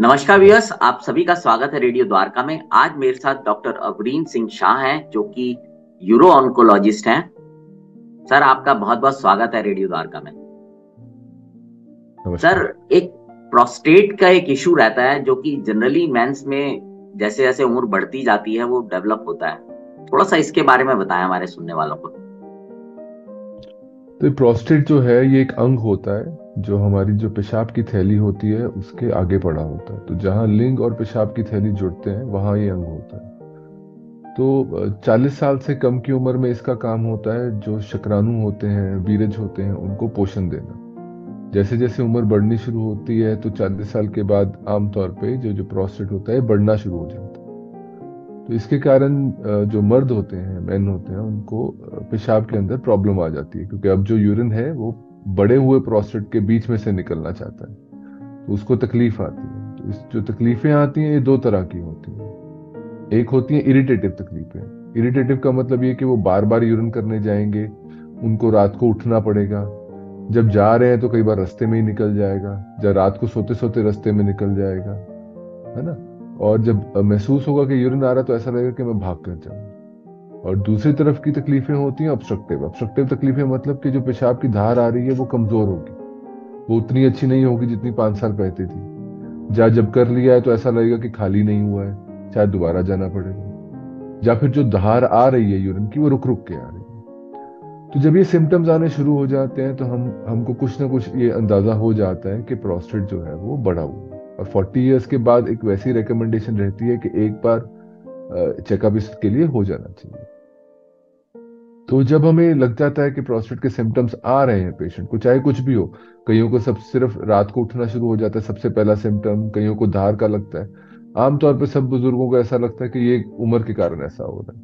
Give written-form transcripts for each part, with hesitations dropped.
नमस्कार व्यूअर्स, आप सभी का स्वागत है रेडियो द्वारका में। आज मेरे साथ डॉक्टर अवरीन सिंह शाह हैं जो कि यूरो ऑन्कोलॉजिस्ट हैं। सर, आपका बहुत बहुत स्वागत है रेडियो द्वारका में। सर, नमस्कार। एक प्रोस्टेट का एक इशू रहता है जो कि जनरली मेंस में जैसे जैसे उम्र बढ़ती जाती है वो डेवलप होता है। थोड़ा सा इसके बारे में बताएं हमारे सुनने वालों को। तो प्रोस्टेट जो है ये एक अंग होता है जो हमारी जो पेशाब की थैली होती है उसके आगे पड़ा होता है। तो जहाँ लिंग और पेशाब की थैली जुड़ते हैं वहां ये अंग होता है। तो 40 साल से कम की उम्र में इसका काम होता है जो शुक्राणु होते हैं, वीरज होते हैं, उनको पोषण देना। जैसे जैसे उम्र बढ़नी शुरू होती है तो 40 साल के बाद आमतौर पे जो जो प्रोस्टेट होता है बढ़ना शुरू हो जाता है। तो इसके कारण जो मर्द होते हैं, मेन होते हैं, उनको पेशाब के अंदर प्रॉब्लम आ जाती है क्योंकि अब जो यूरिन है वो बड़े हुए प्रोस्टेट के बीच में से निकलना चाहता है। तो उसको तकलीफ आती है। तो इस जो तकलीफें आती हैं ये दो तरह की होती हैं। एक होती है इरिटेटिव तकलीफें। इरिटेटिव का मतलब ये कि वो बार बार यूरिन करने जाएंगे, उनको रात को उठना पड़ेगा। जब जा रहे हैं तो कई बार रास्ते में ही निकल जाएगा, जब रात को सोते सोते रास्ते में निकल जाएगा, है ना। और जब महसूस होगा कि यूरिन आ रहा है तो ऐसा लगेगा कि मैं भाग कर जाऊं। और दूसरी तरफ की तकलीफें होती हैं ऑब्स्ट्रक्टिव। ऑब्स्ट्रक्टिव तकलीफें मतलब कि जो पेशाब की धार आ रही है वो कमजोर होगी, वो उतनी अच्छी नहीं होगी जितनी 5 साल पहले थी। जब कर लिया है तो ऐसा लगेगा कि खाली नहीं हुआ है, शायद दोबारा जाना पड़ेगा। या फिर जो धार आ रही है यूरिन की वो रुक रुक के आ रही है। तो जब ये सिम्टम्स आने शुरू हो जाते हैं तो हमको कुछ ना कुछ ये अंदाजा हो जाता है कि प्रोस्टेट जो है वो बड़ा हुआ है। और 40 इयर्स के बाद एक वैसी रिकमेंडेशन रहती है कि एक बार चेकअप इसके लिए हो जाना चाहिए। तो जब हमें लग जाता है कि प्रोस्टेट के सिम्टम्स आ रहे हैं पेशेंट को, चाहे कुछ भी हो, कईयों को सब सिर्फ रात को उठना शुरू हो जाता है सबसे पहला सिम्टम, कईयों को धार का लगता है। आमतौर पर सब बुजुर्गों को ऐसा लगता है कि ये उम्र के कारण ऐसा हो रहा है।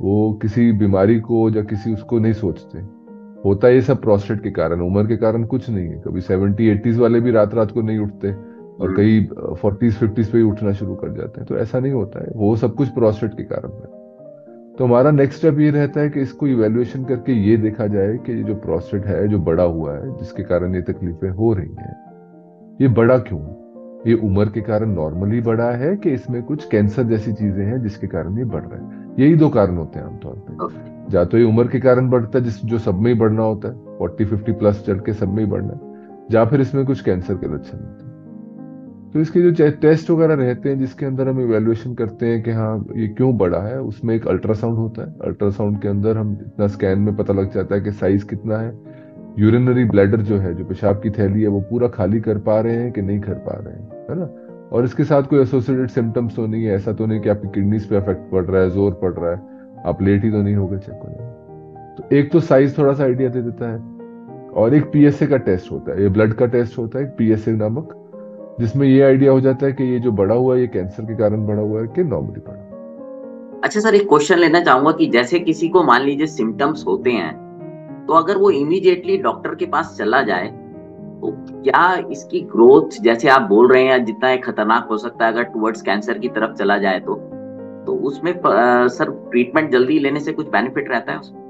वो किसी बीमारी को या किसी उसको नहीं सोचते। होता है ये सब प्रोस्टेट के कारण, उम्र के कारण कुछ नहीं है। कभी 70-80s वाले भी रात रात को नहीं उठते, और हम्म। कई 40s-50s पे ही उठना शुरू कर जाते हैं। तो ऐसा नहीं होता है, वो सब कुछ प्रोस्टेट के कारण है। तो हमारा नेक्स्ट स्टेप ये रहता है कि इसको इवेल्युएशन करके ये देखा जाए कि ये जो प्रोस्टेट है जो बड़ा हुआ है जिसके कारण ये तकलीफें हो रही हैं, ये बड़ा क्यों है। ये उम्र के कारण नॉर्मली बड़ा है कि इसमें कुछ कैंसर जैसी चीजें हैं जिसके कारण ये बढ़ रहा है। यही दो कारण होते हैं आमतौर पे। या तो ये उम्र के कारण बढ़ता है जिस जो सब में ही बढ़ना होता है, 40-50 प्लस चल के सब में ही बढ़ना है, या फिर इसमें कुछ कैंसर के लक्षण होते हैं। तो इसके जो टेस्ट वगैरह रहते हैं जिसके अंदर हम इवेल्युएशन करते हैं कि हाँ ये क्यों बड़ा है, उसमें एक अल्ट्रासाउंड होता है। अल्ट्रासाउंड के अंदर हम इतना स्कैन में पता लग जाता है कि साइज कितना है, यूरिनरी ब्लैडर जो है, जो पेशाब की थैली है, वो पूरा खाली कर पा रहे हैं कि नहीं कर पा रहे हैं, है ना। और इसके साथ कोई एसोसिएटेड सिम्टम्स तो नहीं है, ऐसा तो नहीं कि आपकी किडनीज पे इफेक्ट पड़ रहा है, जोर पड़ रहा है, आप लेट ही तो नहीं हो गए चेक होने। तो एक तो साइज थोड़ा सा आइडिया दे देता है। और एक पीएसए का टेस्ट होता है, ये ब्लड का टेस्ट होता है, एक पीएसए नामक, जिसमें ये आइडिया हो जाता है कि ये जो बड़ा हुआ है ये कैंसर के कारण बड़ा हुआ है कि नॉर्मली बड़ा हुआ अच्छा सर, एक क्वेश्चन लेना चाहूंगा कि जैसे किसी को मान लीजिए सिम्टम्स होते हैं, तो अगर वो इमीडिएटली डॉक्टर के पास चला जाए तो क्या इसकी ग्रोथ, जैसे आप बोल रहे हैं, जितना ये खतरनाक हो सकता है अगर टुवर्ड्स कैंसर की तरफ चला जाए तो उसमें सर ट्रीटमेंट जल्दी लेने से कुछ बेनिफिट रहता है उसमें? है।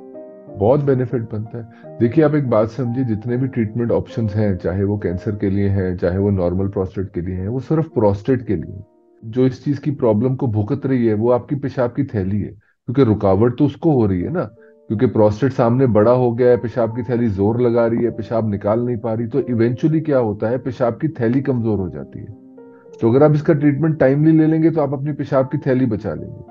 बहुत बेनिफिट बनता है। देखिए आप एक बात समझिए, जितने भी ट्रीटमेंट ऑप्शंस हैं, चाहे वो कैंसर के लिए हैं चाहे वो नॉर्मल प्रोस्टेट के लिए हैं, वो सिर्फ प्रोस्टेट के लिए। जो इस चीज की प्रॉब्लम को भुगत रही है वो आपकी पेशाब की थैली है, क्योंकि रुकावट तो उसको हो रही है ना। क्योंकि प्रोस्टेट सामने बड़ा हो गया है, पेशाब की थैली जोर लगा रही है, पेशाब निकाल नहीं पा रही, तो इवेंचुअली क्या होता है, पेशाब की थैली कमजोर हो जाती है। तो अगर आप इसका ट्रीटमेंट टाइमली ले लेंगे तो आप अपनी पेशाब की थैली बचा लेंगे।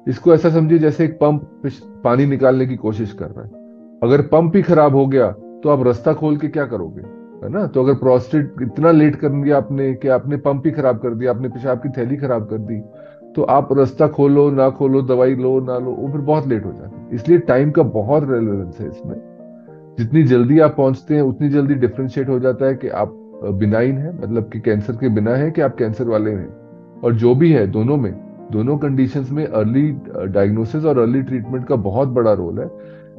इसको ऐसा समझिए जैसे एक पंप पानी निकालने की कोशिश कर रहा है। अगर पंप ही खराब हो गया तो आप रास्ता खोल के क्या करोगे, है ना। तो अगर प्रोस्टेट इतना लेट कर दिया आपने कि आपने पंप ही खराब कर दिया, आपने पेशाब की थैली खराब कर दी, तो आप रास्ता खोलो ना खोलो, दवाई लो ना लो, वो फिर बहुत लेट हो जाती है। इसलिए टाइम का बहुत रेलेवेंस है इसमें। जितनी जल्दी आप पहुंचते हैं उतनी जल्दी डिफ्रेंशिएट हो जाता है कि आप बिनाइन है, मतलब कि कैंसर के बिना है, कि आप कैंसर वाले हैं। और जो भी है, दोनों में, दोनों कंडीशंस में अर्ली डायग्नोसिस और अर्ली ट्रीटमेंट का बहुत बड़ा रोल है।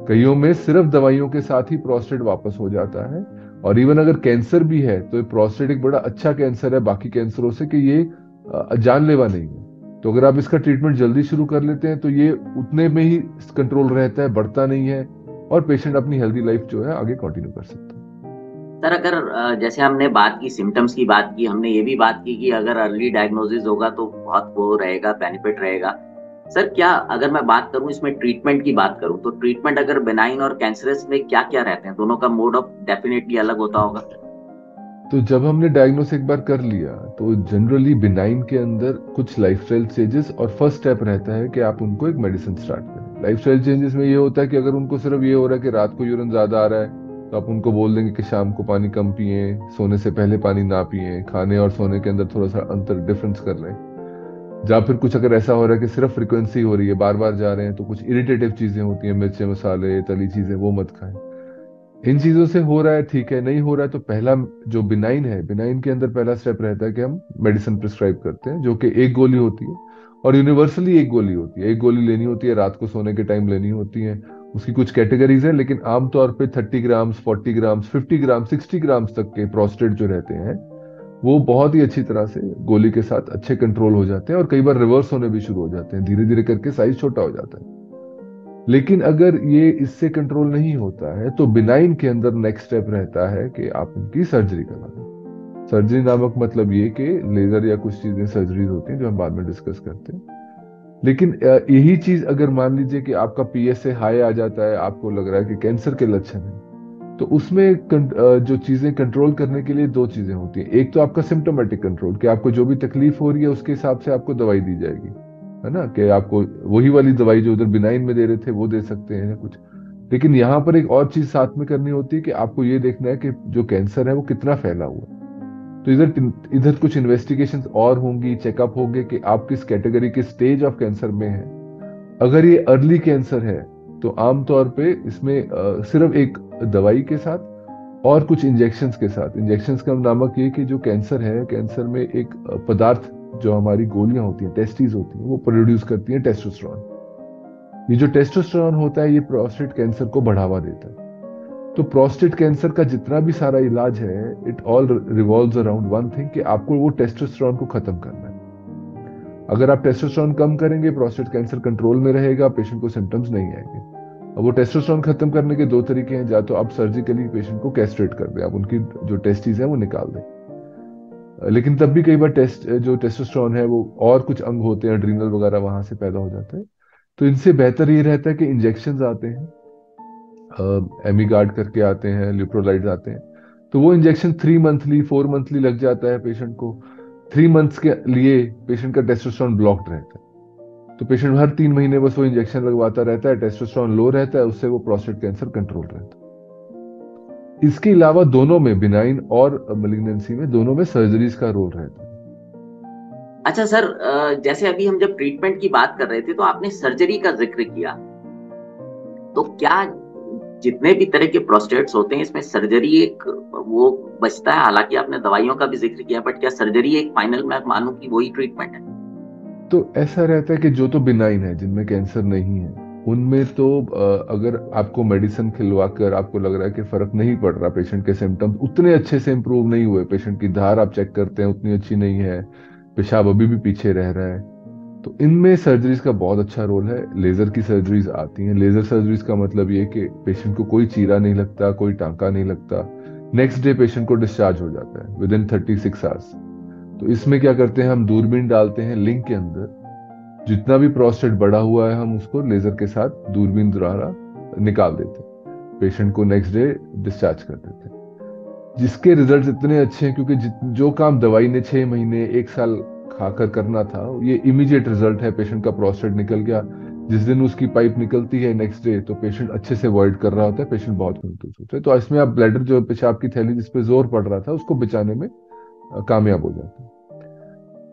कईयों में सिर्फ दवाइयों के साथ ही प्रोस्टेट वापस हो जाता है। और इवन अगर कैंसर भी है तो ये प्रोस्टेट एक बड़ा अच्छा कैंसर है बाकी कैंसरों से, कि ये जानलेवा नहीं है। तो अगर आप इसका ट्रीटमेंट जल्दी शुरू कर लेते हैं तो ये उतने में ही कंट्रोल रहता है, बढ़ता नहीं है, और पेशेंट अपनी हेल्दी लाइफ जो है आगे कंटिन्यू कर सकता है। सर अगर जैसे हमने बात की सिम्टम्स की बात की, हमने ये भी बात की कि अगर अर्ली डायग्नोसिस होगा तो बहुत वो रहेगा, बेनिफिट रहेगा। सर क्या अगर मैं बात करूं इसमें ट्रीटमेंट की बात करूं तो ट्रीटमेंट अगर बेनाइन और कैंसरस में क्या क्या रहते हैं, दोनों का मोड ऑफ डेफिनेटली अलग होता होगा। तो जब हमने डायग्नोस एक बार कर लिया तो जनरली बिनाइन के अंदर कुछ लाइफस्टाइल चेंजेस और फर्स्ट स्टेप रहता है कि आप उनको एक मेडिसिन स्टार्ट करें। लाइफस्टाइल चेंजेस में ये होता है कि अगर उनको सिर्फ ये हो रहा है कि रात को यूरिन ज्यादा आ रहा है तो आप उनको बोल देंगे कि शाम को पानी कम पिए, सोने से पहले पानी ना पिए, खाने और सोने के अंदर थोड़ा सा अंतर डिफरेंस कर लें। या फिर कुछ अगर ऐसा हो रहा है कि सिर्फ फ्रिक्वेंसी हो रही है, बार बार जा रहे हैं, तो कुछ इरिटेटिव चीजें होती हैं, मिर्चे मसाले तली चीजें, वो मत खाएं। इन चीजों से हो रहा है ठीक है, नहीं हो रहा है तो पहला जो बिनाइन है, बिनाइन के अंदर पहला स्टेप रहता है कि हम मेडिसिन प्रिस्क्राइब करते हैं, जो कि एक गोली होती है और यूनिवर्सली एक गोली होती है। एक गोली लेनी होती है, रात को सोने के टाइम लेनी होती है। उसकी कुछ कैटेगरीज है, लेकिन आमतौर पे 30 ग्राम्स, 40 ग्राम्स, 50 ग्राम्स, 60 ग्राम्स तक के प्रोस्टेट जो रहते हैं वो बहुत ही अच्छी तरह से गोली के साथ अच्छे कंट्रोल हो जाते हैं और कई बार रिवर्स होने भी शुरू हो जाते हैं, धीरे धीरे करके साइज छोटा हो जाता है। लेकिन अगर ये इससे कंट्रोल नहीं होता है तो बिनाइन के अंदर नेक्स्ट स्टेप रहता है कि आप इनकी सर्जरी करा दें। सर्जरी नामक मतलब ये कि लेजर या कुछ चीजें सर्जरीज होती हैं जो हम बाद में डिस्कस करते हैं। लेकिन यही चीज अगर मान लीजिए कि आपका पीएसए हाई आ जाता है, आपको लग रहा है कि कैंसर के लक्षण है, तो उसमें जो चीजें कंट्रोल करने के लिए दो चीजें होती हैं। एक तो आपका सिम्टोमेटिक कंट्रोल, कि आपको जो भी तकलीफ हो रही है उसके हिसाब से आपको दवाई दी जाएगी, है ना, कि आपको वही वाली दवाई जो उधर बिनाइन में दे रहे थे वो दे सकते हैं कुछ। लेकिन यहाँ पर एक और चीज साथ में करनी होती है कि आपको ये देखना है कि जो कैंसर है वो कितना फैला हुआ है। तो इधर इधर कुछ इन्वेस्टिगेशंस और होंगी, चेकअप होंगे कि आप किस कैटेगरी के स्टेज ऑफ कैंसर में है। अगर ये अर्ली कैंसर है तो आमतौर पे इसमें सिर्फ एक दवाई के साथ और कुछ इंजेक्शंस के साथ, इंजेक्शंस का नामक ये कि जो कैंसर है, कैंसर में एक पदार्थ जो हमारी गोलियां होती हैं, टेस्टिस होती हैं, वो प्रोड्यूस करती हैं टेस्टोस्टेरोन। ये जो टेस्टोस्टेरोन होता है ये प्रोस्टेट कैंसर को बढ़ावा देता है। तो प्रोस्टेट कैंसर का जितना भी सारा इलाज है, it all revolves around one thing, कि आपको वो टेस्टोस्टेरोन को खत्म करना है। अगर आप टेस्टोस्टेरोन कम करेंगे, प्रोस्टेट कैंसर कंट्रोल में रहेगा, पेशेंट को सिम्टम्स नहीं आएंगे। अब वो टेस्टोस्टेरोन खत्म करने के दो तरीके हैं, या तो आप सर्जिकली पेशेंट को कैस्ट्रेट कर दें, आप उनकी जो टेस्टिस है वो निकाल दें। लेकिन तब भी कई बार जो टेस्टोस्टेरोन है वो और कुछ अंग होते हैं, एड्रीनल वगैरह, वहां से पैदा हो जाते हैं। तो इनसे बेहतर ये रहता है कि इंजेक्शन आते हैं, एमिगार्ड करके आते हैं, लिप्रोलाइड आते हैं। तो वो इंजेक्शन 3 मंथली 4 मंथली लग जाता है पेशेंट को। 3 मंथ्स के लिए पेशेंट का टेस्टोस्टेरोन ब्लॉक्ड रहता है, तो पेशेंट हर 3 महीने बस वो इंजेक्शन लगवाता रहता है, टेस्टोस्टेरोन लो रहता है, उससे वो प्रोस्टेट कैंसर कंट्रोल रहता है। इसके अलावा दोनों में, बिनाइन और मलिग्नेंसी में, दोनों में सर्जरीज का रोल रहता है। अच्छा सर, जैसे अभी हम जब ट्रीटमेंट की बात कर रहे थे तो आपने सर्जरी का जिक्र किया, तो क्या जितने भी तरह के प्रोस्टेट्स होते हैं इसमें सर्जरी एक वो बचता है? हालांकि आपने दवाइयों का भी जिक्र किया, बट क्या सर्जरी एक फाइनल मैं मानूं कि वही ट्रीटमेंट है? तो ऐसा रहता है कि जो तो बिनाइन है, जिनमें कैंसर नहीं है, उनमें तो अगर आपको मेडिसिन खिलवा कर आपको लग रहा है कि फर्क नहीं पड़ रहा, पेशेंट के सिम्टम्स उतने अच्छे से इंप्रूव नहीं हुए, पेशेंट की धार आप चेक करते हैं उतनी अच्छी नहीं है, पेशाब अभी भी पीछे रह रहा है, तो इनमें सर्जरीज का बहुत अच्छा रोल है। लेजर की सर्जरीज आती हैं। लेजर सर्जरीज का मतलब ये कि पेशेंट को कोई चीरा नहीं लगता, कोई टांका नहीं लगता, नेक्स्ट डे पेशेंट को डिस्चार्ज हो जाता है विद इन 36 आवर्स। तो इसमें क्या करते हैं, हम दूरबीन डालते हैं लिंग के अंदर, जितना भी प्रोस्टेट बढ़ा हुआ है हम उसको लेजर के साथ दूरबीन द्वारा निकाल देते हैं, पेशेंट को नेक्स्ट डे डिस्चार्ज कर देते हैं। जिसके रिजल्ट इतने अच्छे हैं, क्योंकि जो काम दवाई ने 6 महीने 1 साल खाकर करना था, ये इमीडिएट रिजल्ट है, पेशेंट का प्रोस्टेट निकल गया। जिस दिन उसकी पाइप निकलती है नेक्स्ट डे, तो पेशेंट अच्छे से वॉइड कर रहा होता है, पेशेंट बहुत कंफ्यूज होता है। तो इसमें आप ब्लैडर, जो पेशाब की थैली जिसपे जोर पड़ रहा था, उसको बचाने में कामयाब हो जाते हैं।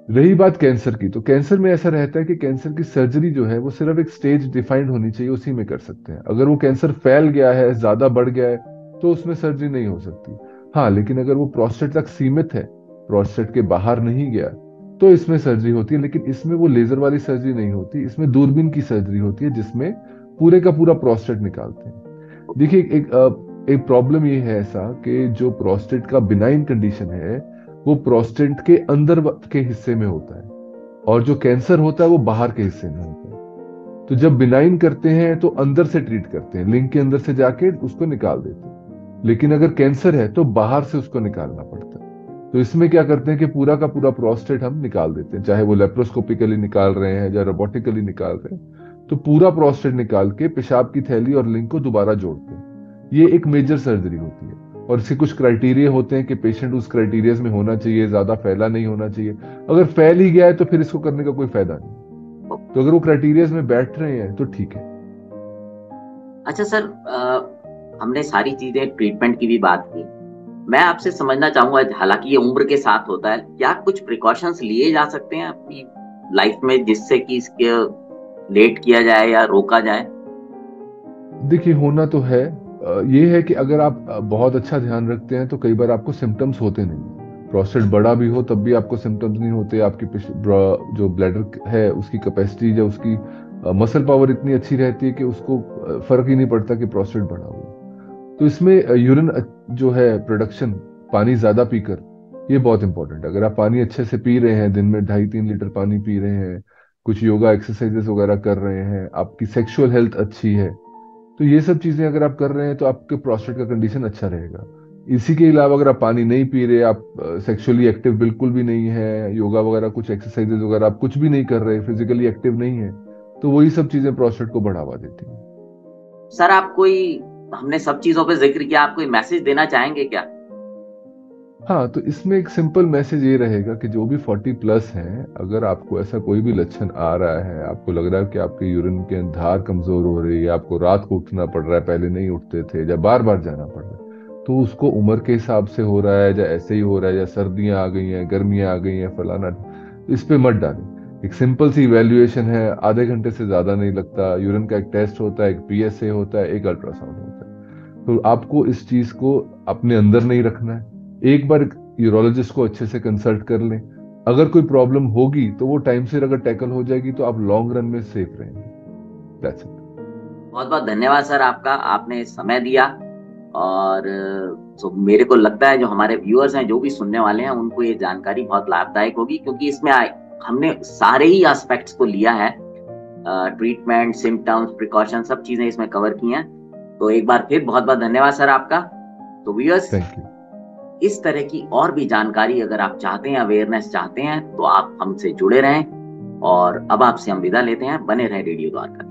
रही बात कैंसर की, तो कैंसर में ऐसा रहता है कि कैंसर की सर्जरी जो है वो सिर्फ एक स्टेज डिफाइंड होनी चाहिए, उसी में कर सकते हैं। अगर वो कैंसर फैल गया है, ज्यादा बढ़ गया है, तो उसमें सर्जरी नहीं हो सकती। हाँ, लेकिन अगर वो प्रोस्टेट तक सीमित है, प्रोस्टेट के बाहर नहीं गया, तो इसमें सर्जरी होती है। लेकिन इसमें वो लेजर वाली सर्जरी नहीं होती, इसमें दूरबीन की सर्जरी होती है, जिसमें पूरे का पूरा प्रोस्टेट निकालते हैं। देखिए, एक प्रॉब्लम ये है ऐसा कि जो प्रोस्टेट का बिनाइन कंडीशन है वो प्रोस्टेट के अंदर के हिस्से में होता है, और जो कैंसर होता है वो बाहर के हिस्से में होता है। तो जब बिनाइन करते हैं तो अंदर से ट्रीट करते हैं, लिंग के अंदर से जाके उसको निकाल देते हैं। लेकिन अगर कैंसर है तो बाहर से उसको निकालना पड़ता है। तो इसमें क्या करते हैं कि पूरा का पूरा प्रोस्टेट हम निकाल देते हैं, चाहे वो लेप्रोस्कोपिकली निकाल रहे हैं या रोबोटिकली निकाल रहे हैं। तो पूरा प्रोस्टेट निकाल के पेशाब की थैली और लिंग को दोबारा जोड़ते हैं। ये एक मेजर सर्जरी होती है और इसके कुछ क्राइटेरिया होते हैं कि पेशेंट उस क्राइटेरिया में होना चाहिए, ज्यादा फैला नहीं होना चाहिए। अगर फैल ही गया है तो फिर इसको करने का कोई फायदा नहीं। तो अगर वो क्राइटेरिया में बैठ रहे हैं तो ठीक है। अच्छा सर, हमने सारी चीजें ट्रीटमेंट की भी बात की। मैं आपसे समझना चाहूंगा, हालांकि ये उम्र के साथ होता है, क्या कुछ प्रिकॉशंस लिए जा सकते हैं अपनी लाइफ में जिससे कि इसके लेट किया जाए या रोका जाए? देखिए, होना तो है। ये है कि अगर आप बहुत अच्छा ध्यान रखते हैं तो कई बार आपको सिम्टम्स होते नहीं। प्रोस्टेट बड़ा भी हो तब भी आपको सिम्टम्स नहीं होते। आपकी जो ब्लैडर है उसकी कैपेसिटी या उसकी मसल पावर इतनी अच्छी रहती है कि उसको फर्क ही नहीं पड़ता कि प्रोस्टेट बड़ा हो। तो इसमें यूरिन जो है प्रोडक्शन, पानी ज्यादा पीकर, ये बहुत इंपॉर्टेंट है। अगर आप पानी अच्छे से पी रहे हैं, दिन में 2.5-3 लीटर पानी पी रहे हैं, कुछ योगा एक्सरसाइजेस वगैरह कर रहे हैं, आपकी सेक्सुअल हेल्थ अच्छी है, तो ये सब चीजें अगर आप कर रहे हैं तो आपके प्रोस्टेट का कंडीशन अच्छा रहेगा। इसी के अलावा अगर आप पानी नहीं पी रहे, आप सेक्सुअली एक्टिव बिल्कुल भी नहीं है, योगा वगैरह कुछ एक्सरसाइजेज वगैरह आप कुछ भी नहीं कर रहे, फिजिकली एक्टिव नहीं है, तो वही सब चीजें प्रोस्टेट को बढ़ावा देती हैं। सर, आप कोई, हमने सब चीजों पे जिक्र किया, आप कोई मैसेज देना चाहेंगे क्या? हाँ, तो इसमें एक सिंपल मैसेज ये रहेगा कि जो भी 40+ हैं, अगर आपको ऐसा कोई भी लक्षण आ रहा है, आपको लग रहा है कि आपके यूरिन के धार कमजोर हो रही है, आपको रात को उठना पड़ रहा है, पहले नहीं उठते थे, या बार बार जाना पड़ रहा है, तो उसको उम्र के हिसाब से हो रहा है या ऐसे ही हो रहा है, या सर्दियां आ गई हैं, गर्मियां आ गई हैं, फलाना, तो इस पे मत डालें। एक सिंपल सी इवेल्युएशन है, आधे घंटे से ज्यादा नहीं लगता। यूरिन का एक टेस्ट होता है, एक PSA होता है, एक अल्ट्रासाउंड होता है। तो आपको इस चीज को अपने अंदर नहीं रखना है। एक बार यूरोलॉजिस्ट को अच्छे से कंसल्ट कर लें। अगर कोई प्रॉब्लम होगी तो वो टाइम से अगर टैकल हो जाएगी तो आप लॉन्ग रन में सेफ रहेंगे। That's it. बहुत बहुत धन्यवाद सर आपका, आपने समय दिया। और तो मेरे को लगता है जो हमारे व्यूअर्स हैं, जो भी सुनने वाले हैं, उनको ये जानकारी बहुत लाभदायक होगी, क्योंकि इसमें हमने सारे ही एस्पेक्ट्स को लिया है। ट्रीटमेंट, सिम्टम्स, प्रिकॉशन, सब चीजें इसमें कवर की हैं। तो एक बार फिर बहुत बहुत धन्यवाद सर आपका। तो व्यूअर्स, थैंक यू। इस तरह की और भी जानकारी अगर आप चाहते हैं, अवेयरनेस चाहते हैं, तो आप हमसे जुड़े रहें। और अब आपसे हम विदा लेते हैं। बने रहे रेडियो द्वारका।